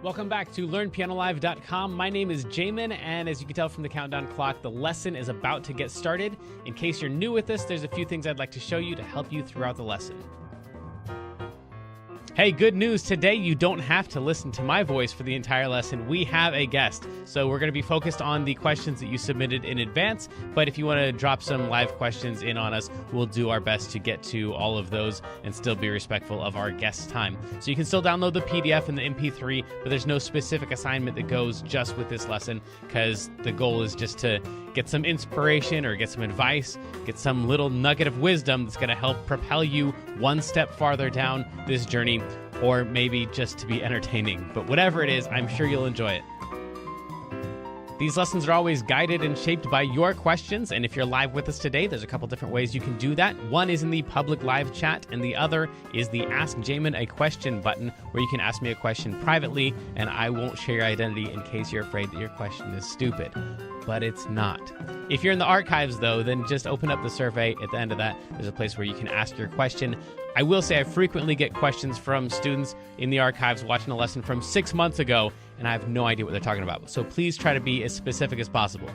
Welcome back to LearnPianoLive.com. My name is Jamin, and as you can tell from the countdown clock, the lesson is about to get started. In case you're new with us, there's a few things I'd like to show you to help you throughout the lesson. Hey, good news. Today, you don't have to listen to my voice for the entire lesson. We have a guest. So we're going to be focused on the questions that you submitted in advance. But if you want to drop some live questions in on us, we'll do our best to get to all of those and still be respectful of our guest's time. So you can still download the PDF and the MP3, but there's no specific assignment that goes just with this lesson because the goal is just to get some inspiration or get some advice, get some little nugget of wisdom that's going to help propel you one step farther down this journey, or maybe just to be entertaining. But whatever it is, I'm sure you'll enjoy it. These lessons are always guided and shaped by your questions, and if you're live with us today, there's a couple different ways you can do that. One is in the public live chat, and the other is the Ask Jamin a Question button, where you can ask me a question privately, and I won't share your identity in case you're afraid that your question is stupid. But it's not. If you're in the archives, though, then just open up the survey. At the end of that, there's a place where you can ask your question. I will say I frequently get questions from students in the archives watching a lesson from 6 months ago, and I have no idea what they're talking about. So please try to be as specific as possible.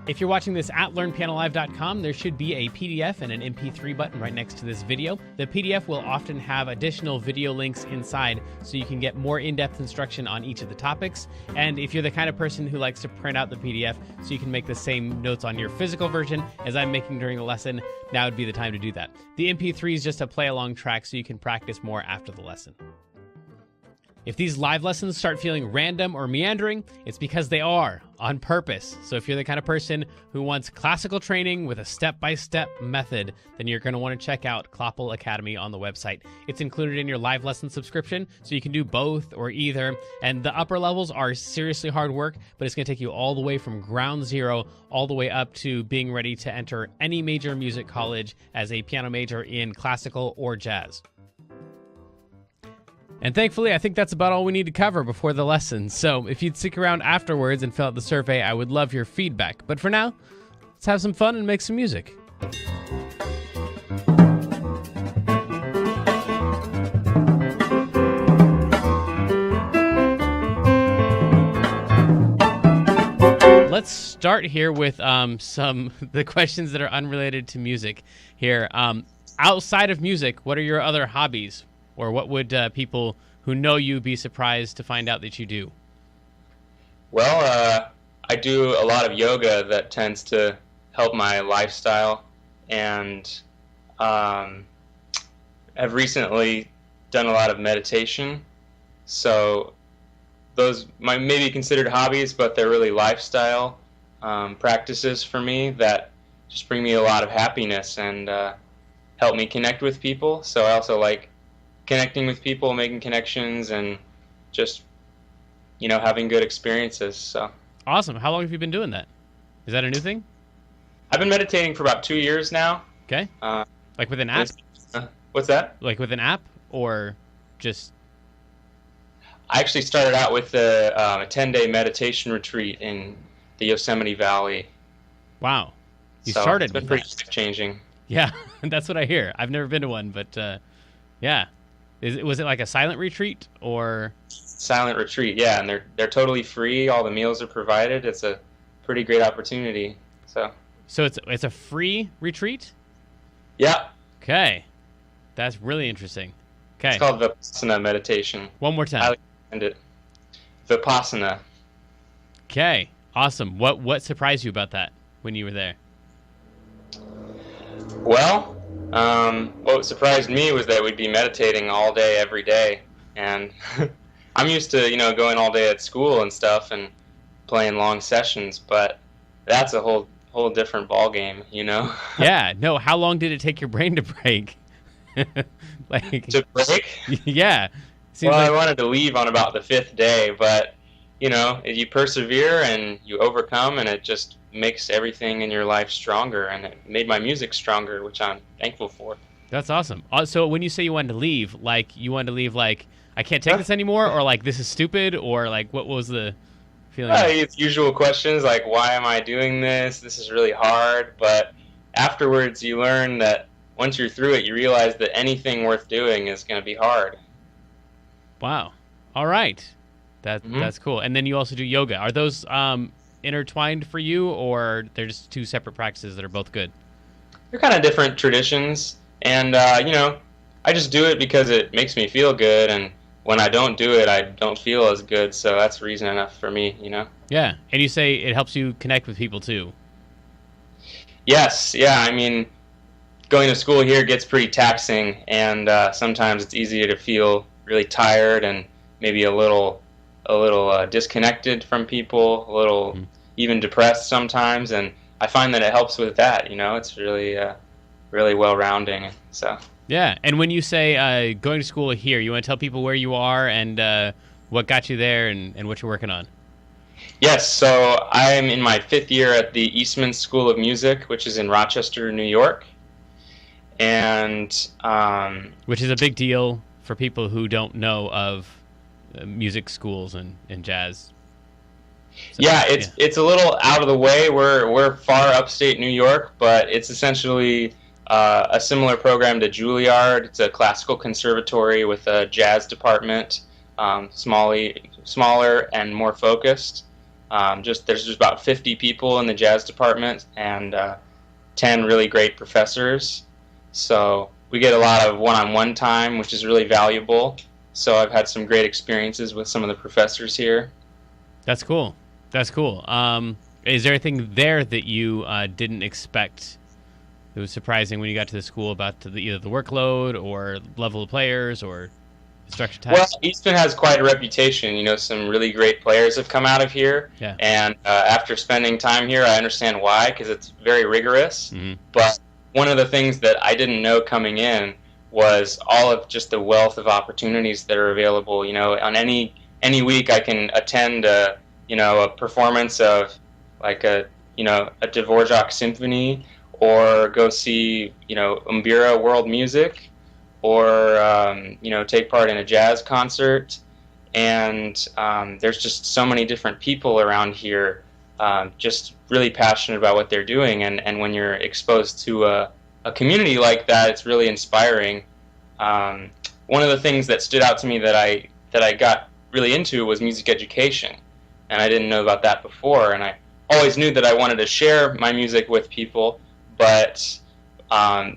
If you're watching this at LearnPianoLive.com, there should be a PDF and an MP3 button right next to this video. The PDF will often have additional video links inside so you can get more in-depth instruction on each of the topics. And if you're the kind of person who likes to print out the PDF so you can make the same notes on your physical version as I'm making during the lesson, now would be the time to do that. The MP3 is just a play-along track so you can practice more after the lesson. If these live lessons start feeling random or meandering, it's because they are, on purpose. So if you're the kind of person who wants classical training with a step-by-step method, then you're going to want to check out Kloppel Academy on the website. It's included in your live lesson subscription, so you can do both or either. And the upper levels are seriously hard work, but it's going to take you all the way from ground zero all the way up to being ready to enter any major music college as a piano major in classical or jazz. And thankfully, I think that's about all we need to cover before the lesson. So if you'd stick around afterwards and fill out the survey, I would love your feedback. But for now, let's have some fun and make some music. Let's start here with the questions that are unrelated to music here. Outside of music, what are your other hobbies? Or what would people who know you be surprised to find out that you do? Well, I do a lot of yoga that tends to help my lifestyle, and I've recently done a lot of meditation. So those might maybe be considered hobbies, but they're really lifestyle practices for me that just bring me a lot of happiness and help me connect with people. So I also like connecting with people, making connections, and just, having good experiences. So awesome. How long have you been doing that? Is that a new thing? I've been meditating for about 2 years now. Okay. Like with an app? What's that? Like with an app, or just? I actually started out with a 10-day meditation retreat in the Yosemite Valley. Wow. You so started it's been with pretty that. Changing. Yeah, that's what I hear. I've never been to one, but yeah. Was it like a silent retreat or? Silent retreat, yeah, and they're totally free. All the meals are provided. It's a pretty great opportunity. So it's a free retreat? Yeah. Okay, that's really interesting. Okay. It's called Vipassana meditation. One more time. I recommend it. Vipassana. Okay, awesome. What surprised you about that when you were there? Well, what surprised me was that we'd be meditating all day, every day, and I'm used to, going all day at school and stuff and playing long sessions, but that's a whole different ball game, Yeah. No. How long did it take your brain to break? To break? Yeah. I wanted to leave on about the 5th day, but you persevere and you overcome, and it just makes everything in your life stronger, and it made my music stronger, which I'm thankful for. That's awesome. So when you say you wanted to leave, I can't take this anymore, or like this is stupid, or like what was the feeling? It's usual questions like, why am I doing this? This is really hard. But afterwards you learn that once you're through it, you realize that anything worth doing is going to be hard. Wow. All right. Mm-hmm. That's cool. And then you also do yoga. Are those intertwined for you, or they're just two separate practices that are both good? They're kind of different traditions, and I just do it because it makes me feel good, and when I don't do it, I don't feel as good, so that's reason enough for me, Yeah. And you say it helps you connect with people too. Yes, yeah, I mean, going to school here gets pretty taxing, and sometimes it's easy to feel really tired and maybe a little disconnected from people, a little even depressed sometimes, and I find that it helps with that. It's really really well-rounding. So Yeah. And when you say going to school here, you want to tell people where you are and what got you there and what you're working on? yes, so I'm in my 5th year at the Eastman School of Music, which is in Rochester, New York, and which is a big deal for people who don't know of music schools and jazz. So, yeah, it's a little out of the way. We're far upstate New York, but it's essentially a similar program to Juilliard. It's a classical conservatory with a jazz department, smaller and more focused. There's just about 50 people in the jazz department and 10 really great professors. So we get a lot of one-on-one time, which is really valuable. So I've had some great experiences with some of the professors here. That's cool. That's cool. Is there anything there that you didn't expect that was surprising when you got to the school about either the workload or level of players or instruction types? Well, Eastman has quite a reputation. Some really great players have come out of here. Yeah. And after spending time here, I understand why, because it's very rigorous. Mm-hmm. But one of the things that I didn't know coming in was all of just the wealth of opportunities that are available. On any week I can attend a performance of like a Dvorak symphony, or go see Umbira world music, or take part in a jazz concert. And there's just so many different people around here just really passionate about what they're doing, and when you're exposed to a community like that, it's really inspiring. One of the things that stood out to me that I got really into was music education, and I didn't know about that before, and I always knew that I wanted to share my music with people, but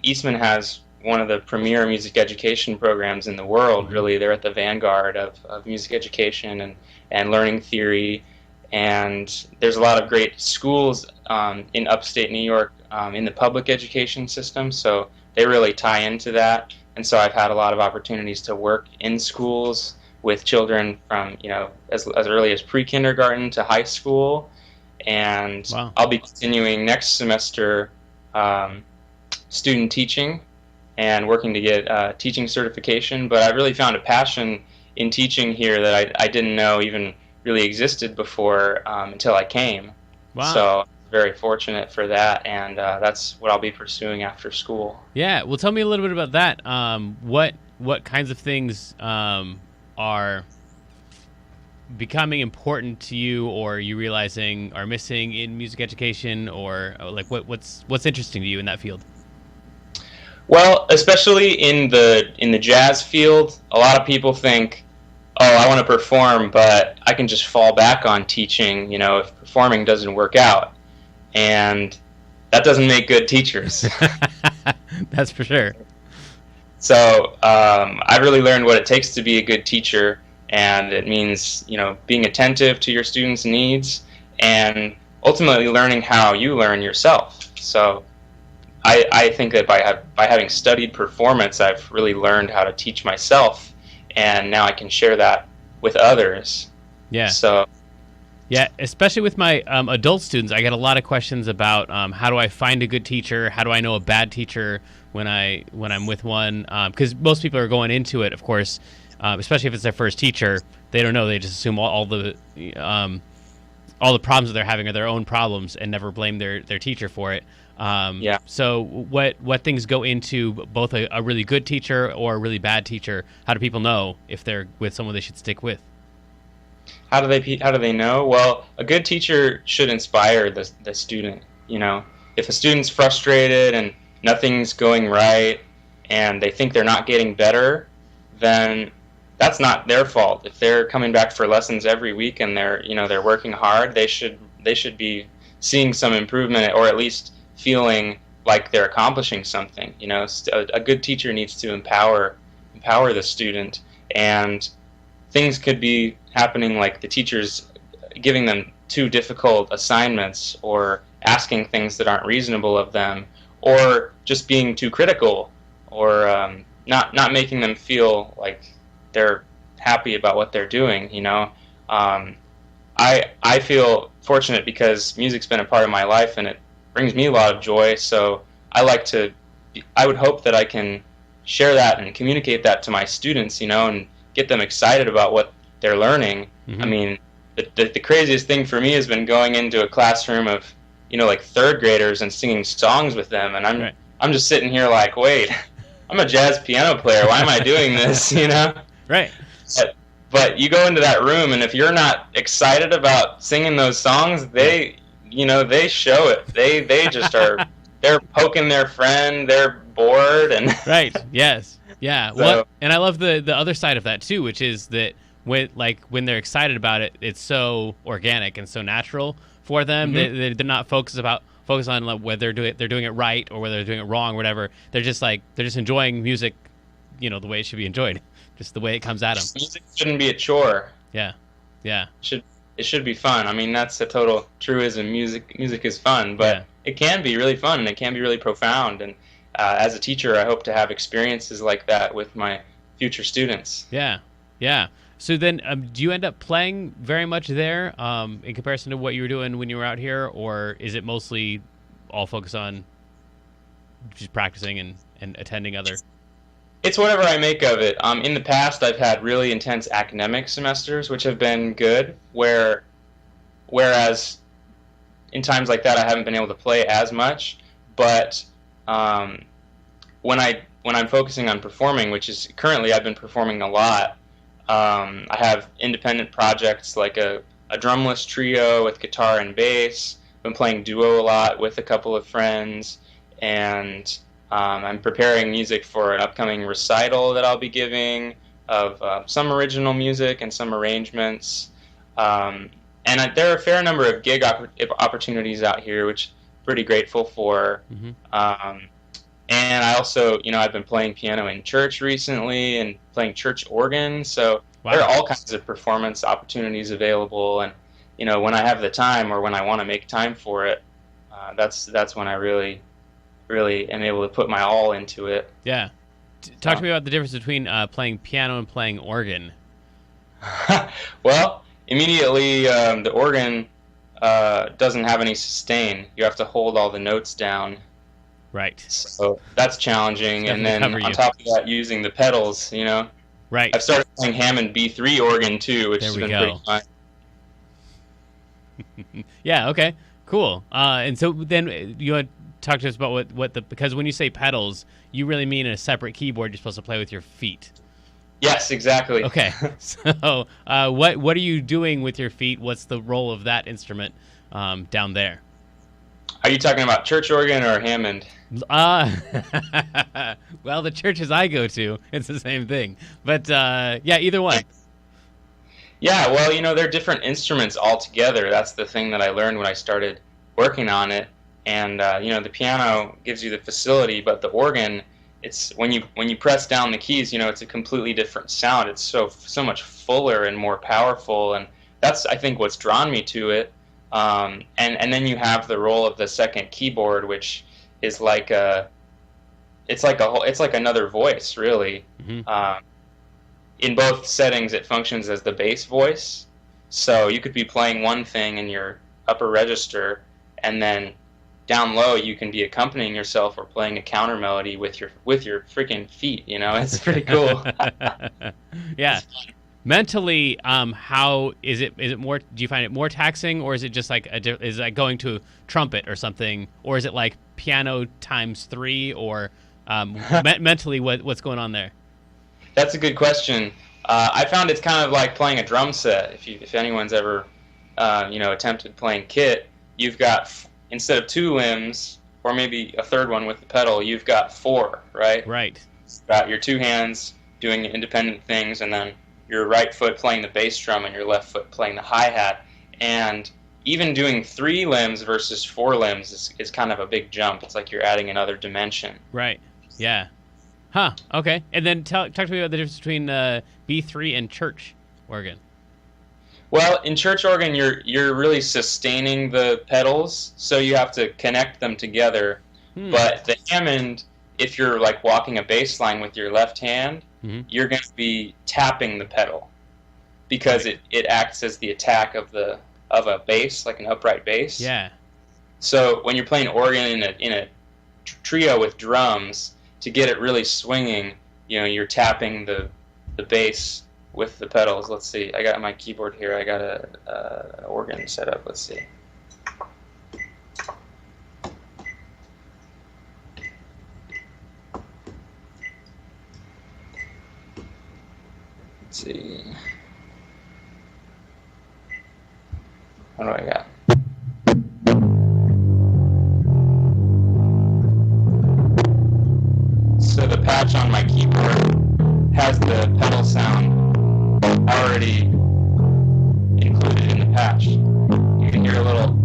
Eastman has one of the premier music education programs in the world. Really, they're at the vanguard of music education and learning theory, and there's a lot of great schools in upstate New York in the public education system, so they really tie into that. And so I've had a lot of opportunities to work in schools with children from as early as pre-kindergarten to high school, and Wow. I'll be continuing next semester student teaching and working to get teaching certification. But I really found a passion in teaching here that I didn't know even really existed before until I came. Wow. So very fortunate for that, and that's what I'll be pursuing after school. Yeah, well, tell me a little bit about that. What kinds of things are becoming important to you, or you realizing are missing in music education, or like what's interesting to you in that field? Well, especially in the jazz field, a lot of people think, oh, I want to perform, but I can just fall back on teaching, if performing doesn't work out. And that doesn't make good teachers. That's for sure. So I really learned what it takes to be a good teacher, and it means being attentive to your students' needs and ultimately learning how you learn yourself. So I think that by having studied performance, I've really learned how to teach myself, and now I can share that with others. Yeah. So. Yeah, especially with my adult students, I get a lot of questions about how do I find a good teacher? How do I know a bad teacher when I'm with one? Because most people are going into it, of course, especially if it's their first teacher. They don't know; they just assume all the problems that they're having are their own problems and never blame their teacher for it. Yeah. So what things go into both a really good teacher or a really bad teacher? How do people know if they're with someone they should stick with? How do they know? Well, a good teacher should inspire the student. If a student's frustrated and nothing's going right, and they think they're not getting better, then that's not their fault. If they're coming back for lessons every week and they're working hard, they should be seeing some improvement, or at least feeling like they're accomplishing something. A good teacher needs to empower the student, and things could be happening like the teachers giving them too difficult assignments, or asking things that aren't reasonable of them, or just being too critical, or not making them feel like they're happy about what they're doing. I feel fortunate because music's been a part of my life and it brings me a lot of joy. So I would hope that I can share that and communicate that to my students, and get them excited about what they're learning. Mm-hmm. I mean, the craziest thing for me has been going into a classroom of, like third graders and singing songs with them, and I'm just sitting here like, wait, I'm a jazz piano player. Why am I doing this? Right. But you go into that room, and if you're not excited about singing those songs, they show it. They just are. They're poking their friend. They're bored, and right. Yes. Yeah. So, well, and I love the other side of that too, which is that when they're excited about it, it's so organic and so natural for them. Mm-hmm. They're not focused on like whether they're doing it right or whether they're doing it wrong or whatever. They're just enjoying music, the way it should be enjoyed, just the way it comes at them. Music shouldn't be a chore. Yeah. It should be fun. I mean, that's a total truism. Music is fun, but it can be really fun, and it can be really profound. And as a teacher, I hope to have experiences like that with my future students. Yeah. So then, do you end up playing very much there in comparison to what you were doing when you were out here, or is it mostly all focused on just practicing and attending other? It's whatever I make of it. In the past, I've had really intense academic semesters, which have been good, whereas in times like that, I haven't been able to play as much. But when I'm focusing on performing, which is currently I've been performing a lot, I have independent projects like a drumless trio with guitar and bass. I've been playing duo a lot with a couple of friends, and I'm preparing music for an upcoming recital that I'll be giving of some original music and some arrangements. And there are a fair number of gig opportunities out here, which I'm pretty grateful for. Mm-hmm. And I also, I've been playing piano in church recently and playing church organ. So there are all kinds of performance opportunities available. And, when I have the time or when I want to make time for it, that's when I really am able to put my all into it. Yeah. Talk to me about the difference between playing piano and playing organ. Well, immediately the organ doesn't have any sustain. You have to hold all the notes down. Right. So that's challenging. And then on top of that, using the pedals, Right. I've started playing Hammond B3 organ too, which has been pretty fun. Yeah, okay. Cool. And so then you want to talk to us about because when you say pedals, you really mean a separate keyboard you're supposed to play with your feet. Yes, exactly. Okay. So what are you doing with your feet? What's the role of that instrument down there? Are you talking about church organ or Hammond? Well, the churches I go to, it's the same thing. But either one. Yeah, well, they're different instruments altogether. That's the thing that I learned when I started working on it. And the piano gives you the facility, but the organ, it's when you press down the keys, it's a completely different sound. It's so much fuller and more powerful, and that's, I think, what's drawn me to it. And then you have the role of the second keyboard, which is it's like another voice, really. Mm-hmm. In both settings, it functions as the bass voice. So you could be playing one thing in your upper register, and then down low you can be accompanying yourself or playing a counter melody with your freaking feet. It's pretty cool. Yeah. Mentally, how is it more? Do you find it more taxing, or is it just is it like going to trumpet or something, or is it like piano times 3, or mentally what's going on there? That's a good question. I found it's kind of like playing a drum set. If anyone's ever attempted playing kit, you've got, instead of 2 limbs or maybe a third one with the pedal, you've got 4, right? Right. You've got your 2 hands doing independent things, and then your right foot playing the bass drum and your left foot playing the hi-hat. And even doing 3 limbs versus 4 limbs is kind of a big jump. It's like you're adding another dimension. Right. Yeah. Huh. Okay. And then talk to me about the difference between B3 and church organ. Well, in church organ, you're really sustaining the pedals, so you have to connect them together. But the Hammond, if you're like walking a bass line with your left hand, you're going to be tapping the pedal because it acts as the attack of a bass, like an upright bass. Yeah. So when you're playing organ in a trio with drums, to get it really swinging, you're tapping the bass with the pedals. Let's see. I got my keyboard here. I got a organ set up. Let's see. Let's see. What do I got? So the patch on my keyboard has the pedal sound already included in the patch. You can hear a little.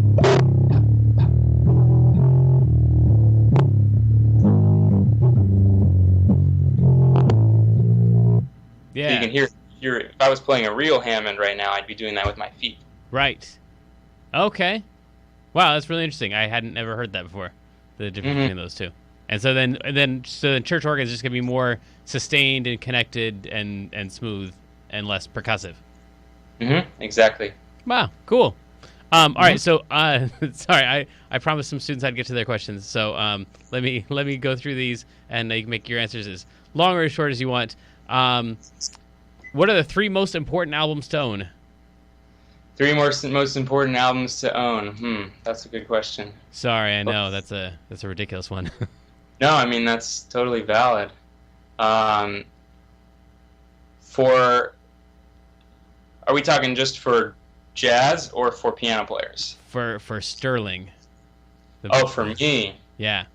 Yeah. So you can hear. If I was playing a real Hammond right now, I'd be doing that with my feet. Right. Okay. Wow, that's really interesting. I hadn't ever heard that before. The difference between those two. And so then church organ is just gonna be more sustained and connected and smooth and less percussive. Exactly. Wow, cool. All right, so sorry, I promised some students I'd get to their questions. So let me go through these and you can make your answers as long or as short as you want. What are the 3 most important albums to own? 3 most important albums to own. That's a good question. Sorry, I know that's a ridiculous one. No, I mean that's totally valid. Are we talking just for jazz or for piano players? For Sterling. For me. Yeah.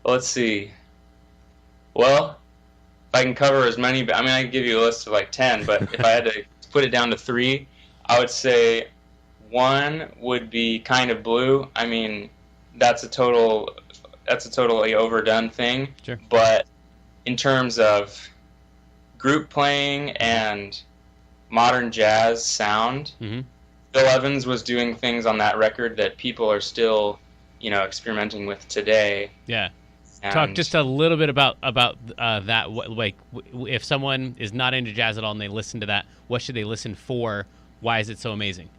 Let's see. Well, if I can cover as many, I can give you a list of like 10, but if I had to put it down to 3, I would say 1 would be Kind of Blue. I mean, that's a totally overdone thing. Sure. But in terms of group playing and modern jazz sound, Bill Evans was doing things on that record that people are still, experimenting with today. Yeah. Talk just a little bit about that. Like, if someone is not into jazz at all and they listen to that, what should they listen for? Why is it so amazing?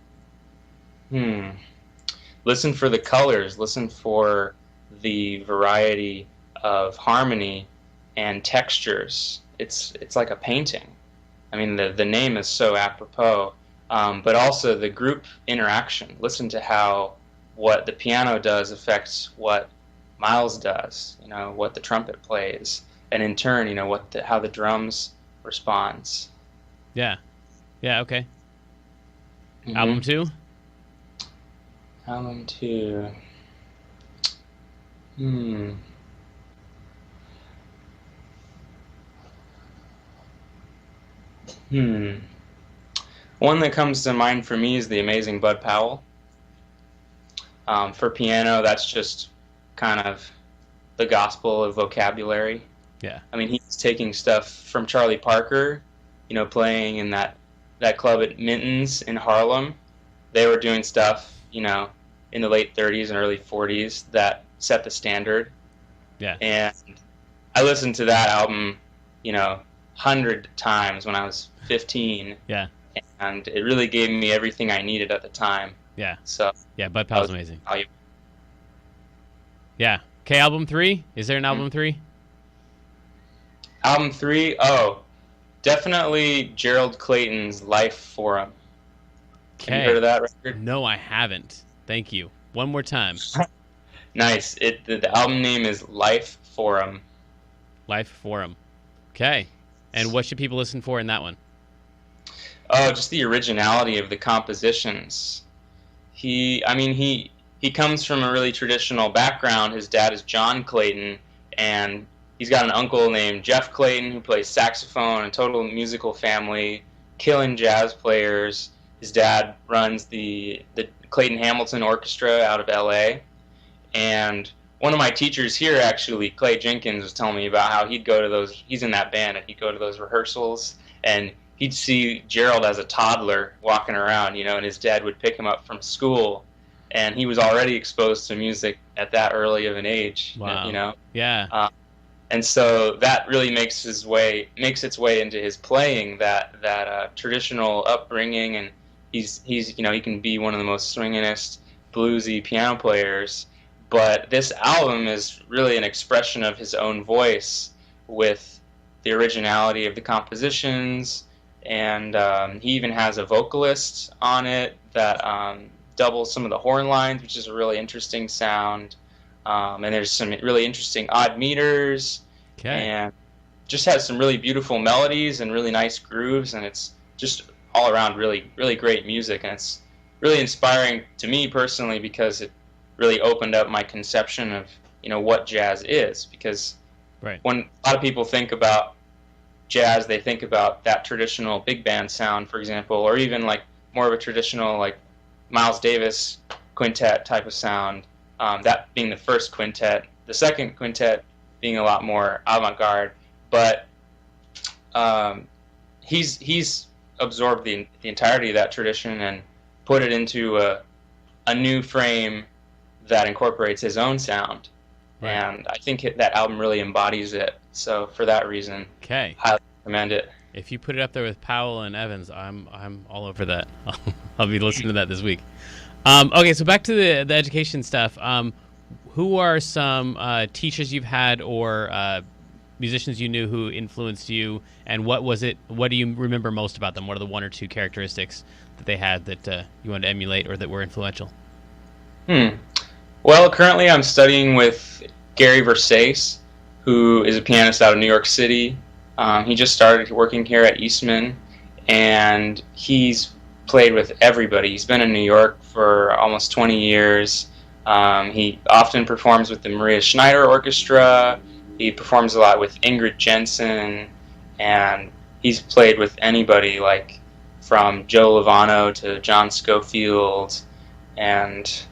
Listen for the colors. Listen for the variety of harmony and textures. It's like a painting. I mean, the name is so apropos, but also the group interaction. Listen to how what the piano does affects what Miles does, what the trumpet plays, and in turn, how the drums responds. Yeah. Yeah, okay. Album 2? Album 2. One that comes to mind for me is The Amazing Bud Powell. For piano, that's just kind of the gospel of vocabulary. Yeah. I mean, he's taking stuff from Charlie Parker, playing in that club at Minton's in Harlem. They were doing stuff, in the late 30s and early 40s that set the standard. Yeah. And I listened to that album, 100 times when I was 15. Yeah. And it really gave me everything I needed at the time. Yeah. So yeah, Bud Powell's amazing. Yeah. Okay, album 3? Is there an album 3? Album 3? Oh, definitely Gerald Clayton's Life Forum. Okay. Have you heard of that record? No, I haven't. Thank you. One more time. Nice. The album name is Life Forum. Life Forum. Okay. And what should people listen for in that one? Oh, just the originality of the compositions. He comes from a really traditional background. His dad is John Clayton, and he's got an uncle named Jeff Clayton who plays saxophone, a total musical family, killing jazz players. His dad runs the Clayton Hamilton Orchestra out of LA. And one of my teachers here, actually, Clay Jenkins, was telling me about how he'd go to those, he's in that band, and he'd go to those rehearsals, and he'd see Gerald as a toddler walking around, you know, and his dad would pick him up from school, and he was already exposed to music at that early of an age. Wow. You know? Yeah. And so that really makes its way into his playing, that traditional upbringing, and he's you know, he can be one of the most swinginest bluesy piano players. But this album is really an expression of his own voice, with the originality of the compositions, and he even has a vocalist on it that doubles some of the horn lines, which is a really interesting sound. And there's some really interesting odd meters, and just has some really beautiful melodies and really nice grooves, and it's just all around really, really great music, and it's really inspiring to me personally, because it really opened up my conception of, you know, what jazz is. Because when a lot of people think about jazz, they think about that traditional big band sound, for example, or even like more of a traditional like Miles Davis quintet type of sound. That being the first quintet, the second quintet being a lot more avant-garde, but he's absorbed the entirety of that tradition and put it into a new frame that incorporates his own sound. And I think that album really embodies it. So for that reason, highly recommend it. If you put it up there with Powell and Evans, I'm all over that. I'll be listening to that this week. Okay, so back to the education stuff. Who are some teachers you've had or musicians you knew who influenced you, and what do you remember most about them? What are the one or two characteristics that they had that you wanted to emulate or that were influential? Well, currently I'm studying with Gary Versace, who is a pianist out of New York City. He just started working here at Eastman, and he's played with everybody. He's been in New York for almost 20 years. He often performs with the Maria Schneider Orchestra. He performs a lot with Ingrid Jensen, and he's played with anybody, like from Joe Lovano to John Schofield, and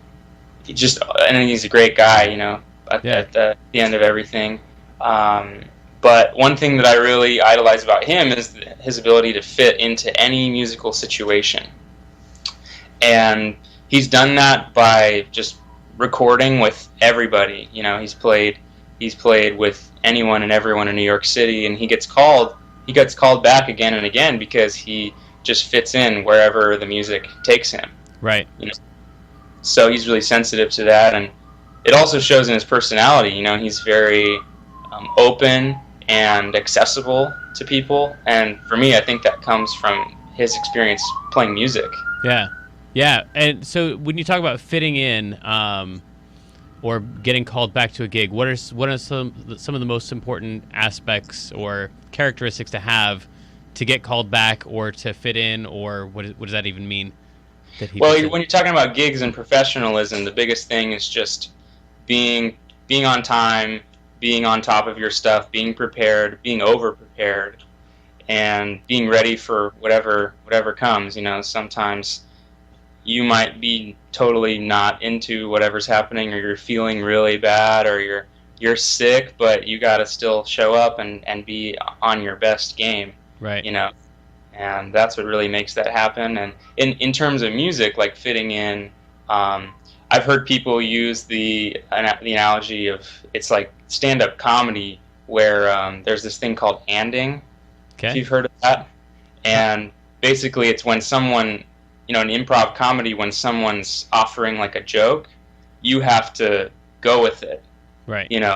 he's a great guy, you know, at the end of everything. But one thing that I really idolize about him is his ability to fit into any musical situation. And he's done that by just recording with everybody. You know, he's played with anyone and everyone in New York City, and he gets called back again and again because he just fits in wherever the music takes him. Right. You know? So he's really sensitive to that, and it also shows in his personality. You know, he's very open and accessible to people, and for me, I think that comes from his experience playing music. Yeah. And so when you talk about fitting in or getting called back to a gig, what are some of the most important aspects or characteristics to have to get called back or to fit in, or what does that even mean? Well, when you're talking about gigs and professionalism, the biggest thing is just being on time, being on top of your stuff, being prepared, being over-prepared, and being ready for whatever comes. You know, sometimes you might be totally not into whatever's happening, or you're feeling really bad, or you're sick, but you got to still show up and be on your best game. Right. You know, and that's what really makes that happen. And in terms of music, like fitting in, I've heard people use the analogy of, it's like stand-up comedy, where there's this thing called anding. If you've heard of that. And basically it's when someone, you know, in improv comedy, when someone's offering like a joke, you have to go with it. Right. You know,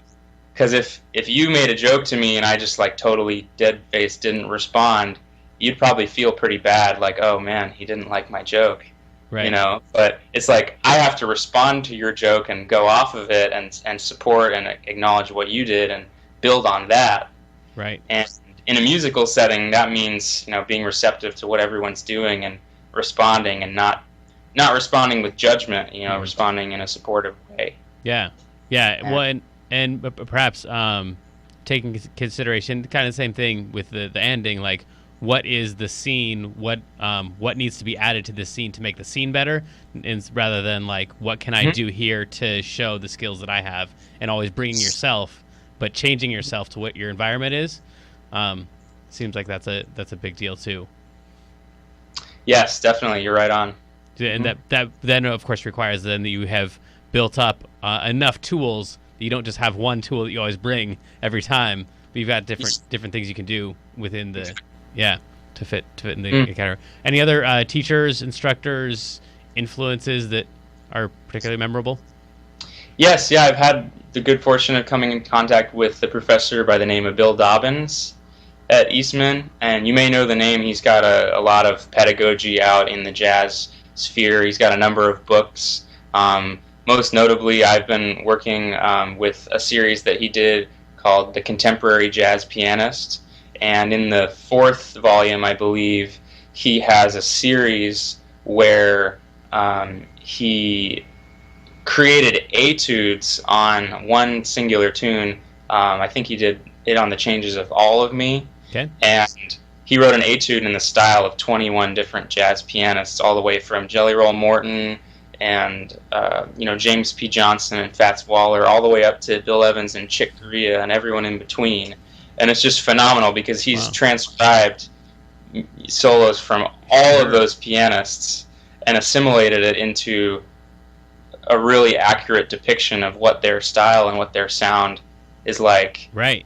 because if you made a joke to me and I just like totally dead-faced didn't respond, you'd probably feel pretty bad, like, oh man, he didn't like my joke. Right. You know, but it's like I have to respond to your joke and go off of it and support and acknowledge what you did and build on that. Right. And in a musical setting, that means, you know, being receptive to what everyone's doing and responding, and not responding with judgment, you know, responding in a supportive way. Yeah. Well, and perhaps taking consideration, kind of the same thing with the ending, like what is the scene, what needs to be added to this scene to make the scene better, and rather than like what can I do here to show the skills that I have, and always bringing yourself, but changing yourself to what your environment is. Seems like that's a big deal too. Yes, definitely, you're right on. And that then of course requires then that you have built up enough tools that you don't just have one tool that you always bring every time, but you've got different things you can do within the to fit in the category. Any other teachers, instructors, influences that are particularly memorable? Yes, I've had the good fortune of coming in contact with the professor by the name of Bill Dobbins at Eastman, and you may know the name. He's got a lot of pedagogy out in the jazz sphere. He's got a number of books. Most notably, I've been working with a series that he did called The Contemporary Jazz Pianist, and in the 4th volume, I believe, he has a series where he created etudes on one singular tune. I think he did it on the changes of All of Me. Okay. And he wrote an etude in the style of 21 different jazz pianists, all the way from Jelly Roll Morton and James P. Johnson and Fats Waller, all the way up to Bill Evans and Chick Corea and everyone in between. And it's just phenomenal because he's transcribed solos from all of those pianists and assimilated it into a really accurate depiction of what their style and what their sound is like. Right.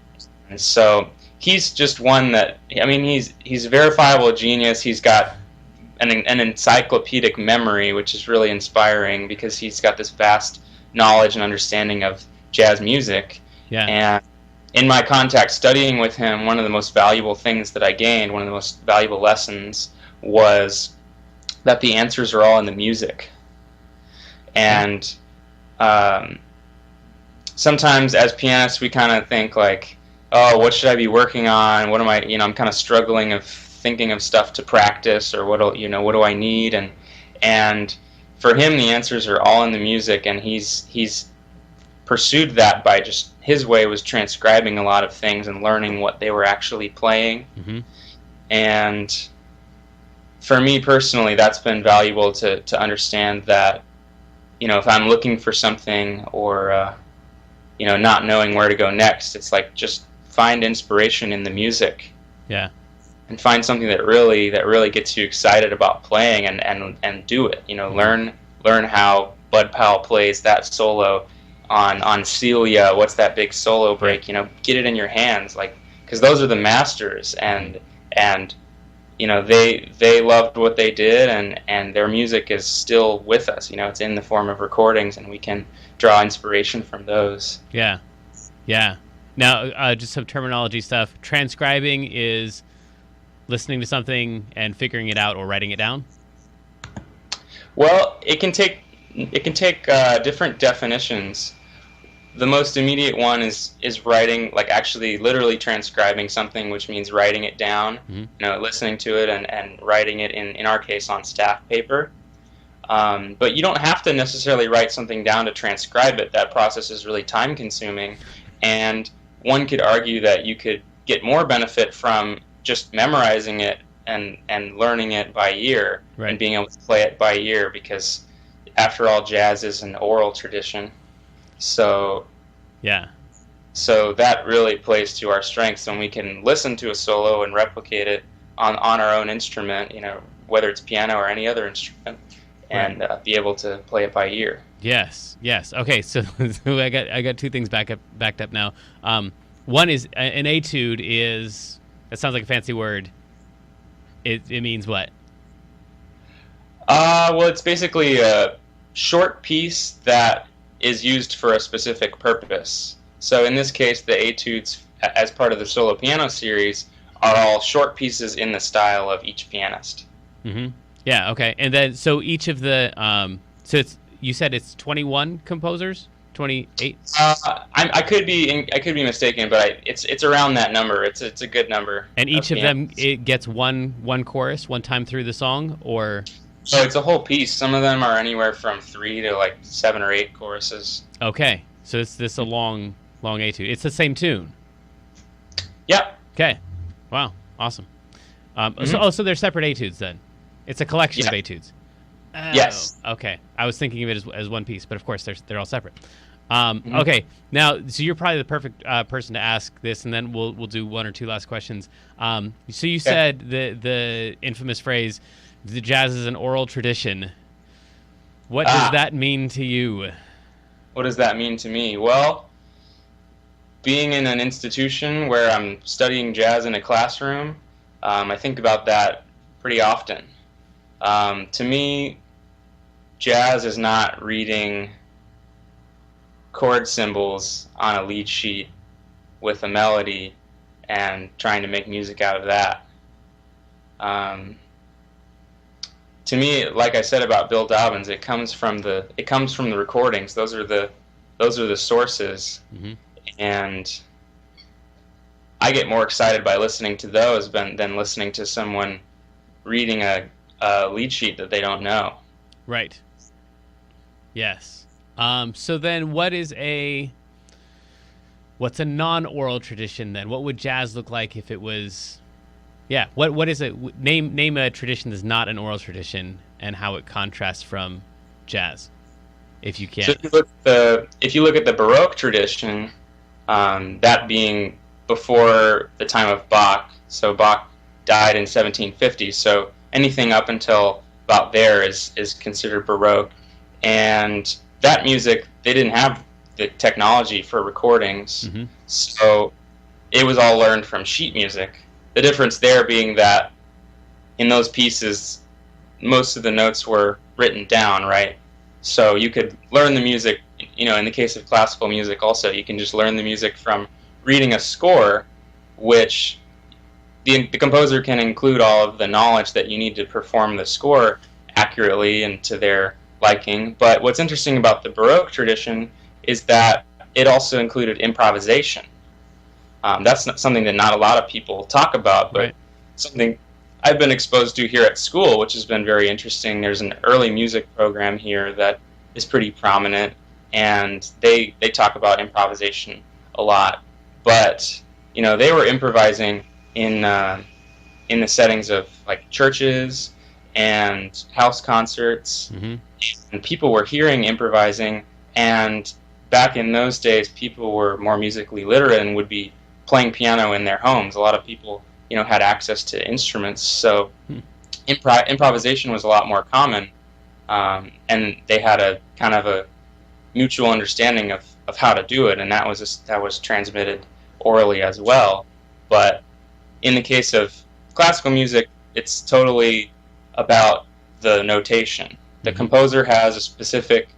And so he's just one that, I mean, he's a verifiable genius. He's got an encyclopedic memory, which is really inspiring because he's got this vast knowledge and understanding of jazz music. Yeah. And in my contact studying with him, one of the most valuable things that I gained, one of the most valuable lessons, was that the answers are all in the music. And sometimes as pianists we kind of think like, oh, what should I be working on? What am I, I'm kind of struggling of thinking of stuff to practice, or what do I need? And for him, the answers are all in the music, and he's pursued that by just, his way was transcribing a lot of things and learning what they were actually playing. Mm-hmm. And for me personally, that's been valuable to understand that, if I'm looking for something or, not knowing where to go next, it's like just find inspiration in the music. Yeah. And find something that really gets you excited about playing and do it. Learn how Bud Powell plays that solo on Celia. What's that big solo break? Get it in your hands, because those are the masters, and they loved what they did, and their music is still with us. It's in the form of recordings, and we can draw inspiration from those. Yeah. Now, just some terminology stuff. Transcribing is listening to something and figuring it out or writing it down? Well, it can take different definitions. The most immediate one is writing, like actually literally transcribing something, which means writing it down, listening to it and writing it, in our case, on staff paper. But you don't have to necessarily write something down to transcribe it. That process is really time-consuming, and one could argue that you could get more benefit from just memorizing it and learning it by ear, right, and being able to play it by ear, because after all, jazz is an oral tradition. So that really plays to our strengths when we can listen to a solo and replicate it on our own instrument, whether it's piano or any other instrument, and be able to play it by ear. Yes. Okay, so I got two things backed up now. One is an etude is, that sounds like a fancy word. It means what? Well, it's basically a short piece that is used for a specific purpose. So in this case, the etudes, as part of the solo piano series, are all short pieces in the style of each pianist. Mm-hmm. Yeah. Okay. And then, so each of the, you said it's 21 composers, 28. I could be mistaken, but it's around that number. It's a good number. And each of them, it gets one chorus one time through the song, or? So it's a whole piece. Some of them are anywhere from 3 to 7 or 8 choruses. Okay, so it's a long etude. It's the same tune. Okay. Wow. Awesome. So they're separate etudes then. It's a collection of etudes. Oh, Yes. Okay. I was thinking of it as one piece, but of course they're all separate. Okay. Now, so you're probably the perfect person to ask this, and then we'll do one or two last questions. So you said the infamous phrase, "The jazz is an oral tradition." What does that mean to you? What does that mean to me? Well, being in an institution where I'm studying jazz in a classroom, I think about that pretty often. To me, jazz is not reading chord symbols on a lead sheet with a melody and trying to make music out of that. To me, like I said about Bill Dobbins, it comes from the recordings. Those are the sources, and I get more excited by listening to those than listening to someone reading a lead sheet that they don't know. Right. Yes. So then what's a non-oral tradition then? What would jazz look like if it was, what is it? Name a tradition that's not an oral tradition and how it contrasts from jazz, if you can. So if you look at the Baroque tradition, that being before the time of Bach, so Bach died in 1750, so anything up until about there is considered Baroque, and that music, they didn't have the technology for recordings, so it was all learned from sheet music. The difference there being that in those pieces, most of the notes were written down, right? So you could learn the music, in the case of classical music also, you can just learn the music from reading a score, which the composer can include all of the knowledge that you need to perform the score accurately and to their liking. But what's interesting about the Baroque tradition is that it also included improvisation. That's not something that not a lot of people talk about, but something I've been exposed to here at school, which has been very interesting. There's an early music program here that is pretty prominent, and they talk about improvisation a lot. But they were improvising in the settings of like churches and house concerts, and people were hearing improvising. And back in those days, people were more musically literate and would be playing piano in their homes. A lot of people, had access to instruments, so improvisation was a lot more common, and they had a kind of a mutual understanding of how to do it, and that was transmitted orally as well. But in the case of classical music, it's totally about the notation. The composer has a specific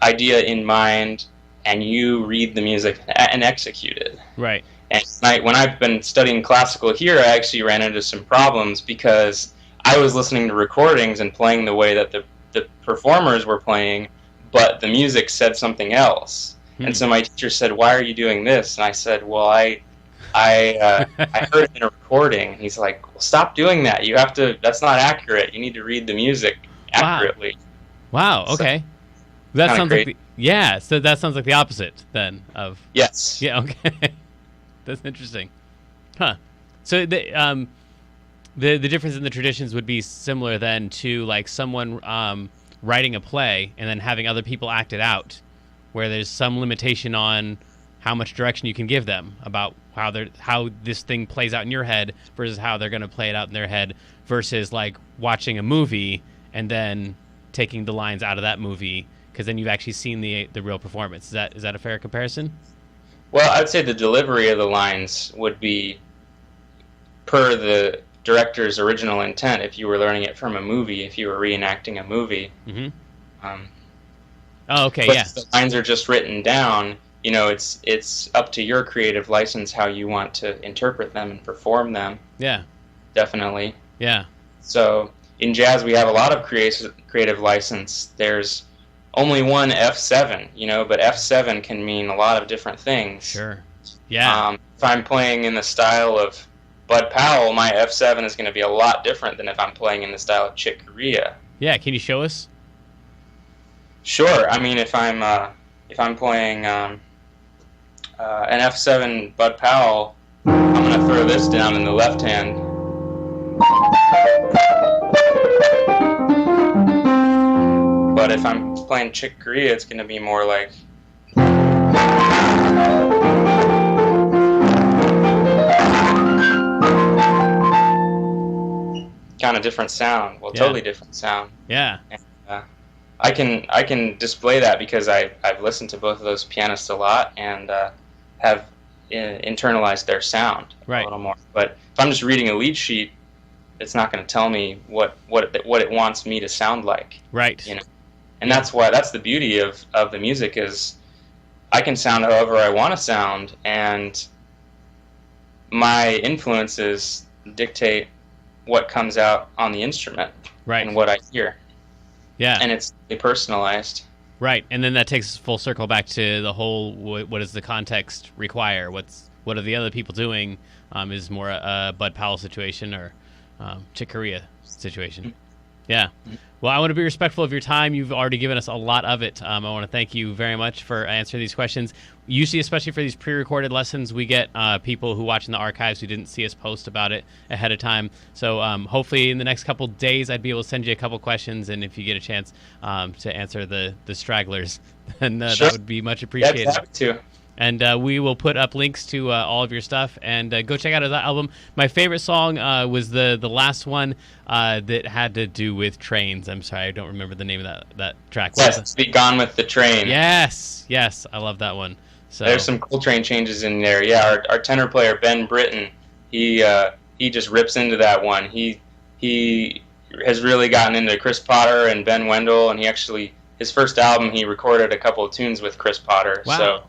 idea in mind, and you read the music and execute it. Right. And when I've been studying classical here, I actually ran into some problems because I was listening to recordings and playing the way that the performers were playing, but the music said something else. And so my teacher said, "Why are you doing this?" And I said, "Well, I heard it in a recording." And he's like, "Well, stop doing that. You have to. That's not accurate. You need to read the music accurately." Wow. Okay. So, that sounds like so that sounds like the opposite then of. Yes. Yeah. Okay. That's interesting. Huh. So the difference in the traditions would be similar then to like someone writing a play and then having other people act it out, where there's some limitation on how much direction you can give them about how this thing plays out in your head versus how they're going to play it out in their head, versus like watching a movie and then taking the lines out of that movie because then you've actually seen the real performance. Is that a fair comparison? Well, I'd say the delivery of the lines would be per the director's original intent if you were learning it from a movie, if you were reenacting a movie. Oh, okay, but yeah. If the lines are just written down, it's up to your creative license how you want to interpret them and perform them. Yeah. Definitely. Yeah. So in jazz, we have a lot of creative license. There's only one F7, but F7 can mean a lot of different things. Sure. Yeah. If I'm playing in the style of Bud Powell, my F7 is going to be a lot different than if I'm playing in the style of Chick Corea. Yeah. Can you show us? Sure. I mean, if I'm playing an F7 Bud Powell, I'm going to throw this down in the left hand. But if I'm playing Chick Corea, it's going to be more like... kind of different sound. Well, totally different sound. Yeah. And, I can display that because I've listened to both of those pianists a lot and have internalized their sound a little more. But if I'm just reading a lead sheet, it's not going to tell me what it wants me to sound like. Right. You know, and that's the beauty of the music is I can sound however I want to sound, and my influences dictate what comes out on the instrument and what I hear. Yeah. And it's personalized. Right. And then that takes us full circle back to the whole what does the context require? What are the other people doing? Is more a Bud Powell situation or Chick Corea situation. Yeah. Well, I want to be respectful of your time. You've already given us a lot of it. I want to thank you very much for answering these questions. Usually, especially for these pre-recorded lessons, we get people who watch in the archives who didn't see us post about it ahead of time. So hopefully in the next couple days, I'd be able to send you a couple questions. And if you get a chance to answer the stragglers, then Sure. that would be much appreciated. Yeah, happy to. And we will put up links to all of your stuff, and go check out his album. My favorite song was the last one that had to do with trains. I'm sorry, I don't remember the name of that track. Yes, Be Gone with the Train. Yes, I love that one. So there's some Coltrane changes in there. Yeah, our tenor player Ben Britton, he just rips into that one. He has really gotten into Chris Potter and Ben Wendell, and his first album he recorded a couple of tunes with Chris Potter. Wow. So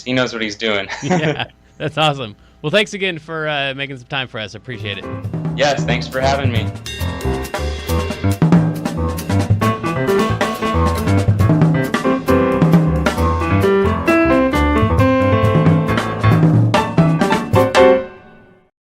he knows what he's doing. Yeah, that's awesome. Well, thanks again for making some time for us. Appreciate it. Yes, thanks for having me.